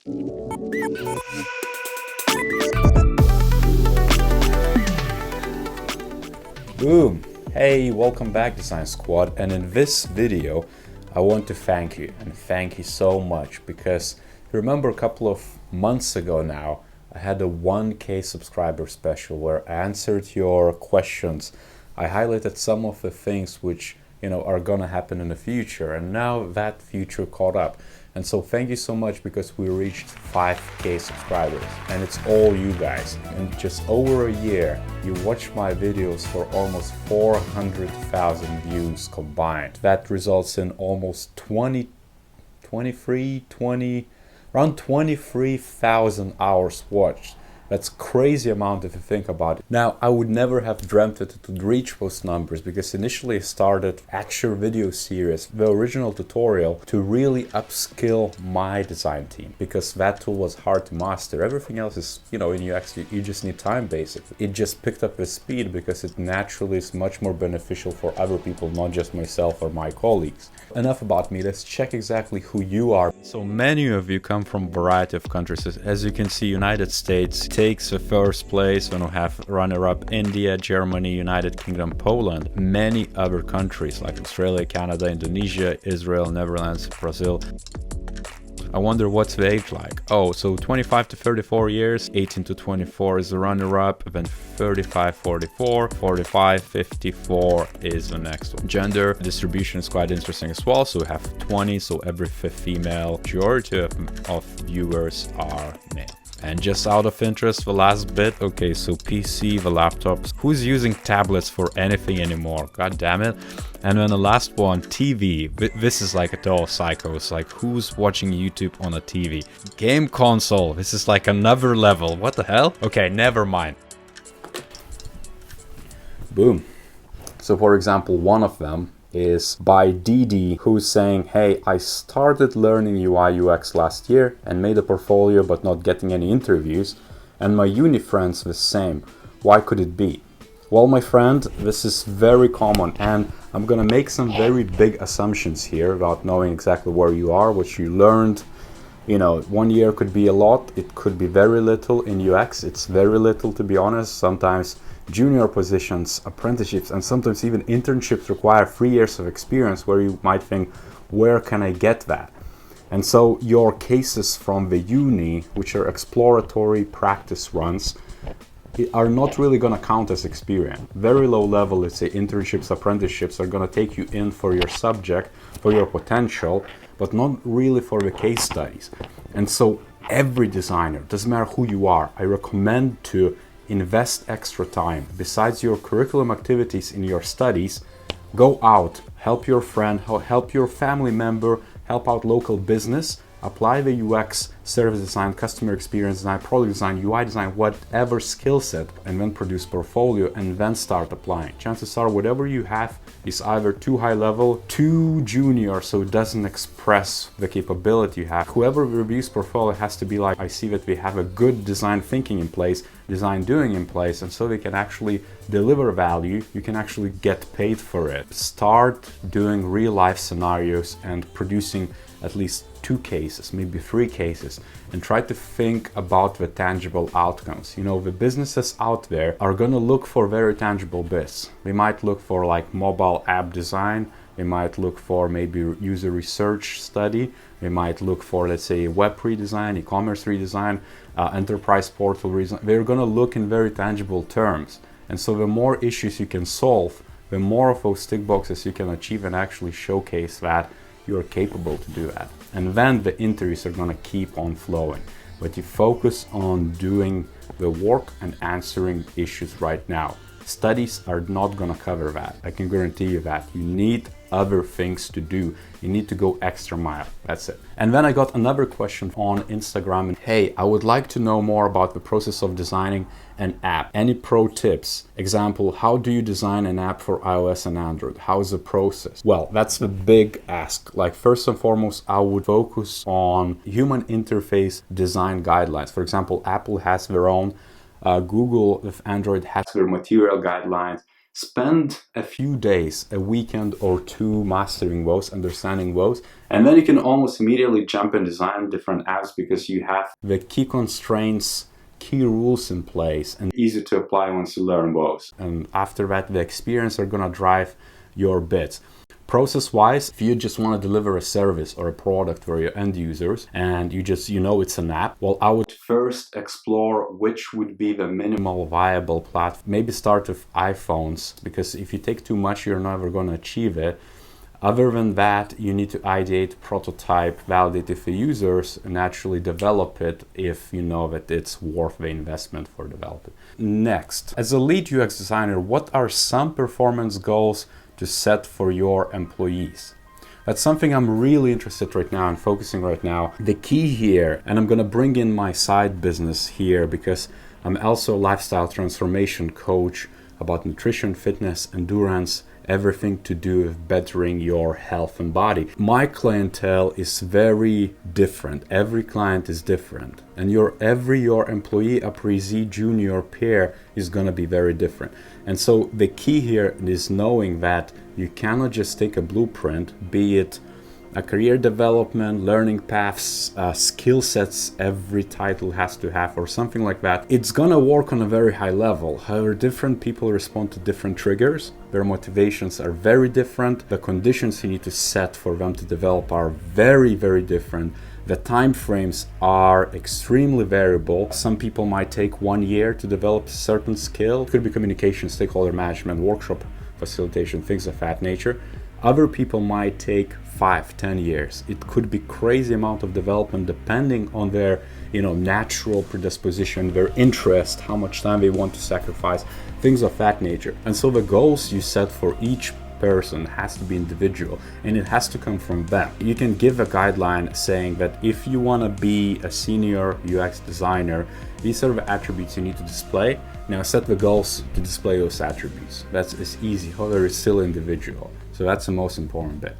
Boom! Hey, welcome back Design Squad, and in this video I want to thank you, and thank you so much, because remember a couple of months ago now I had a 1K subscriber special where I answered your questions. I highlighted some of the things which are gonna happen in the future, and now that future caught up. And so thank you so much, because we reached 5K subscribers, and it's all you guys. In just over a year, you watched my videos for almost 400,000 views combined. That results in almost around 23,000 hours watched. That's crazy amount if you think about it. Now, I would never have dreamt that it would reach those numbers, because initially I started actual video series, the original tutorial, to really upskill my design team, because that tool was hard to master. Everything else is, in UX, you just need time basically. It just picked up the speed because it naturally is much more beneficial for other people, not just myself or my colleagues. Enough about me, let's check exactly who you are. So many of you come from a variety of countries. As you can see, United States takes the first place, when we have runner-up India, Germany, United Kingdom, Poland, many other countries like Australia, Canada, Indonesia, Israel, Netherlands, Brazil. I wonder what's the age like. Oh, so 25 to 34 years, 18 to 24 is the runner-up, then 35, 44, 45, 54 is the next one. Gender distribution is quite interesting as well. So we have 20, so every fifth female. Majority of viewers are male. And just out of interest, the last bit, okay, so PC, the laptops, who's using tablets for anything anymore? God damn it. And then the last one, TV. This is like a total psychos, like who's watching YouTube on a TV? Game console, this is like another level, what the hell? Okay, never mind. Boom. So for example, one of them is by Didi, who's saying, hey, I started learning UI UX last year and made a portfolio but not getting any interviews, and my uni friends the same. Why could it be? Well, my friend, this is very common, and I'm gonna make some very big assumptions here about knowing exactly where you are, what you learned. 1 year could be a lot, it could be very little. In UX, it's very little, to be honest. Sometimes junior positions, apprenticeships, and sometimes even internships require 3 years of experience, where you might think, where can I get that? And so your cases from the uni, which are exploratory practice runs, are not really going to count as experience. Very low level, let's say internships, apprenticeships, are going to take you in for your subject, for your potential, but not really for the case studies. And so every designer, doesn't matter who you are, I recommend to invest extra time. Besides your curriculum activities in your studies, go out, help your friend, help your family member, help out local business, apply the UX, service design, customer experience design, product design, UI design, whatever skill set, and then produce portfolio and then start applying. Chances are whatever you have is either too high level, too junior, so it doesn't express the capability you have. Whoever reviews portfolio has to be like, I see that we have a good design thinking in place, design doing in place, and so they can actually deliver value. You can actually get paid for it. Start doing real life scenarios and producing at least 2 cases, maybe 3 cases, and try to think about the tangible outcomes. The businesses out there are going to look for very tangible bits. They might look for like mobile app design. They might look for maybe user research study. They might look for, let's say, web redesign, e-commerce redesign, enterprise portal redesign. They're going to look in very tangible terms. And so the more issues you can solve, the more of those tick boxes you can achieve and actually showcase that you're capable to do that. And then the interviews are going to keep on flowing. But you focus on doing the work and answering issues right now. Studies are not going to cover that. I can guarantee you that. You need other things to do. You need to go extra mile. That's it. And then I got another question on Instagram. Hey, I would like to know more about the process of designing an app. Any pro tips? Example, how do you design an app for iOS and Android? How is the process? Well, that's the big ask. Like, first and foremost, I would focus on human interface design guidelines. For example, Apple has their own. Google with Android has their material guidelines. spend a few days, a weekend or two mastering those, understanding those, and then you can almost immediately jump and design different apps because you have the key constraints, key rules in place, and easy to apply once you learn those. And after that, the experience are gonna drive your bits. Process-wise, if you just want to deliver a service or a product for your end users and you know it's an app, well, I would first explore which would be the minimal viable platform. Maybe start with iPhones, because if you take too much, you're never going to achieve it. Other than that, you need to ideate, prototype, validate with the users, and actually develop it if you know that it's worth the investment for developing. Next, as a lead UX designer, what are some performance goals to set for your employees? That's something I'm really interested right now and focusing right now. The key here, and I'm gonna bring in my side business here because I'm also a lifestyle transformation coach about nutrition, fitness, endurance, everything to do with bettering your health and body. My clientele is very different. Every client is different. And your employee, appraisee, junior, peer is gonna be very different. And so the key here is knowing that you cannot just take a blueprint, be it a career development, learning paths, skill sets every title has to have or something like that. It's gonna work on a very high level. However, different people respond to different triggers. Their motivations are very different. The conditions you need to set for them to develop are very, very different. The time frames are extremely variable. Some people might take 1 year to develop a certain skill. It could be communication, stakeholder management, workshop facilitation, things of that nature. Other people might take 5-10 years. It could be crazy amount of development depending on their natural predisposition, their interest, how much time they want to sacrifice, things of that nature. And so the goals you set for each person has to be individual and it has to come from them. You can give a guideline saying that if you want to be a senior UX designer, these are the attributes you need to display. Now set the goals to display those attributes. That's as easy, however it's still individual. So that's the most important bit.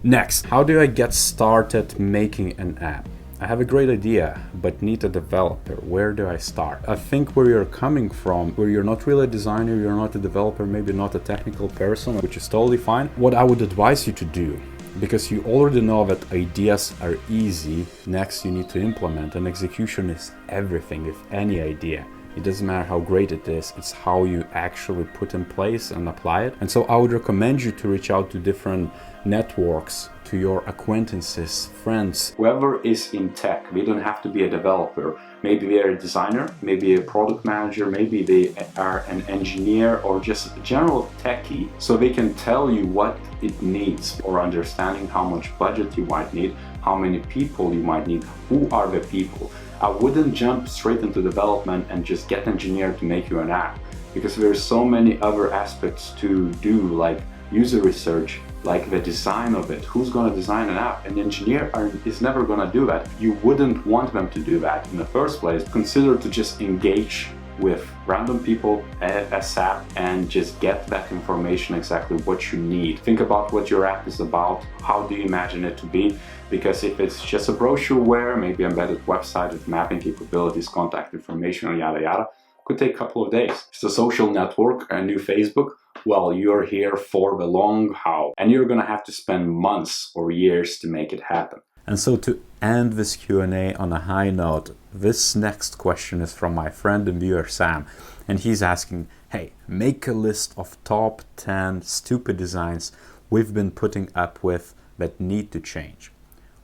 Next, how do I get started making an app? I have a great idea, but need a developer. Where do I start? I think where you're coming from, where you're not really a designer, you're not a developer, maybe not a technical person, which is totally fine. What I would advise you to do, because you already know that ideas are easy, next you need to implement, and execution is everything with any idea. It doesn't matter how great it is, it's how you actually put in place and apply it. And so I would recommend you to reach out to different networks, to your acquaintances, friends. Whoever is in tech, they don't have to be a developer. Maybe they're a designer, maybe a product manager, maybe they are an engineer or just a general techie. So they can tell you what it needs, or understanding how much budget you might need, how many people you might need, who are the people. I wouldn't jump straight into development and just get an engineer to make you an app, because there's so many other aspects to do, like user research, like the design of it. Who's going to design an app? An engineer is never going to do that. You wouldn't want them to do that in the first place. Consider to just engage with random people as app and just get that information, exactly what you need. Think about what your app is about. How do you imagine it to be? Because if it's just a brochureware, maybe embedded website with mapping capabilities, contact information, yada yada, could take a couple of days. It's a social network, a new Facebook. Well, you're here for the long haul, and you're gonna have to spend months or years to make it happen. And so to end this Q&A on a high note, this next question is from my friend and viewer Sam, and he's asking, hey, make a list of top 10 stupid designs we've been putting up with that need to change.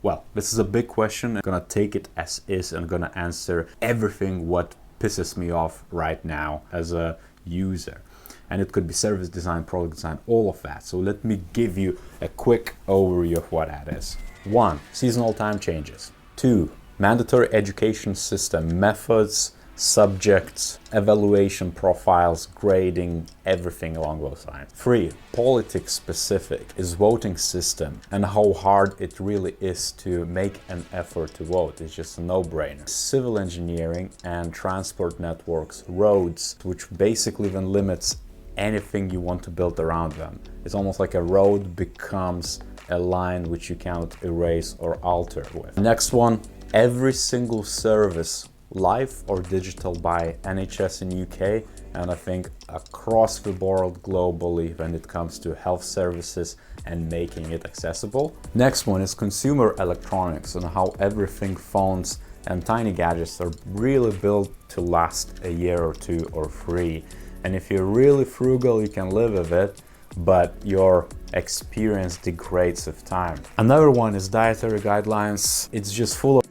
Well, this is a big question. I'm gonna take it as is and gonna answer everything what pisses me off right now as a user. And it could be service design, product design, all of that. So let me give you a quick overview of what that is. 1. Seasonal time changes. 2. Mandatory education system, methods, subjects, evaluation profiles, grading, everything along those lines. 3. Politics specific is voting system and how hard it really is to make an effort to vote. It's just a no-brainer. Civil engineering and transport networks, roads, which basically then limits anything you want to build around them. It's almost like a road becomes a line which you cannot erase or alter with. Next one, every single service, live or digital by NHS in UK, and I think across the board globally when it comes to health services and making it accessible. Next one is consumer electronics and how everything, phones and tiny gadgets, are really built to last a year or two or three. And if you're really frugal, you can live with it, but your experience degrades with time. Another one is dietary guidelines. It's just full of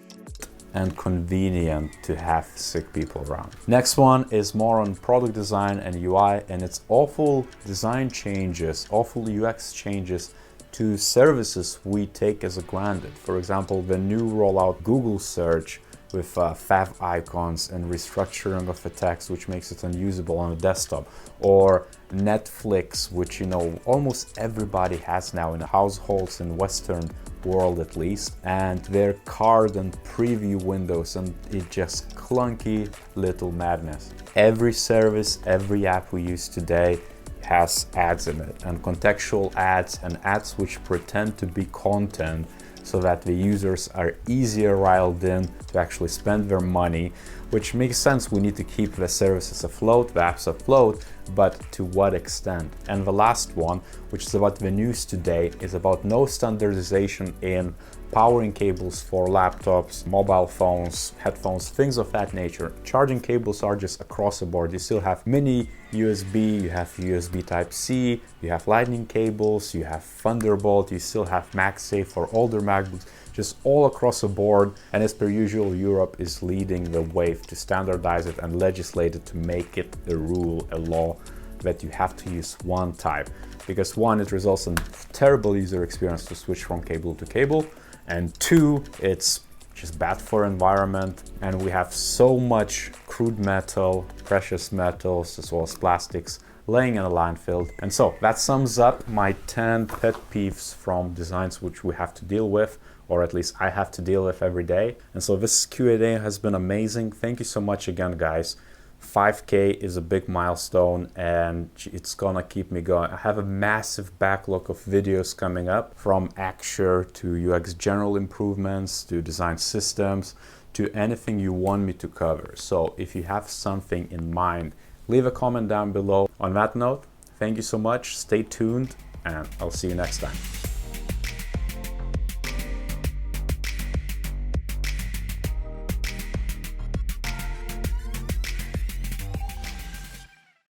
and convenient to have sick people around. Next one is more on product design and UI, and it's awful design changes, awful UX changes to services we take as a granted. For example, the new rollout Google search with fav icons and restructuring of the text, which makes it unusable on a desktop, or Netflix, which almost everybody has now in households in Western world at least, and their card and preview windows, and it's just clunky little madness. Every service, every app we use today has ads in it, and contextual ads and ads which pretend to be content so that the users are easier riled in to actually spend their money, which makes sense. We need to keep the services afloat, the apps afloat, but to what extent? And the last one, which is about the news today, is about no standardization in powering cables for laptops, mobile phones, headphones, things of that nature. Charging cables are just across the board. You still have mini USB, you have USB Type-C, you have lightning cables, you have Thunderbolt, you still have MagSafe for older MacBooks, just all across the board. And as per usual, Europe is leading the wave to standardize it and legislate it to make it a rule, a law, that you have to use one type. Because one, it results in terrible user experience to switch from cable to cable, and two, it's just bad for environment, and we have so much crude metal, precious metals, as well as plastics laying in a landfill. And so that sums up my 10 pet peeves from designs which we have to deal with, or at least I have to deal with every day. And so this Q&A has been amazing. Thank you so much again, guys. 5K is a big milestone, and it's gonna keep me going. I have a massive backlog of videos coming up, from Axure to UX general improvements to design systems to anything you want me to cover. So if you have something in mind, leave a comment down below. On that note, thank you so much, stay tuned, and I'll see you next time.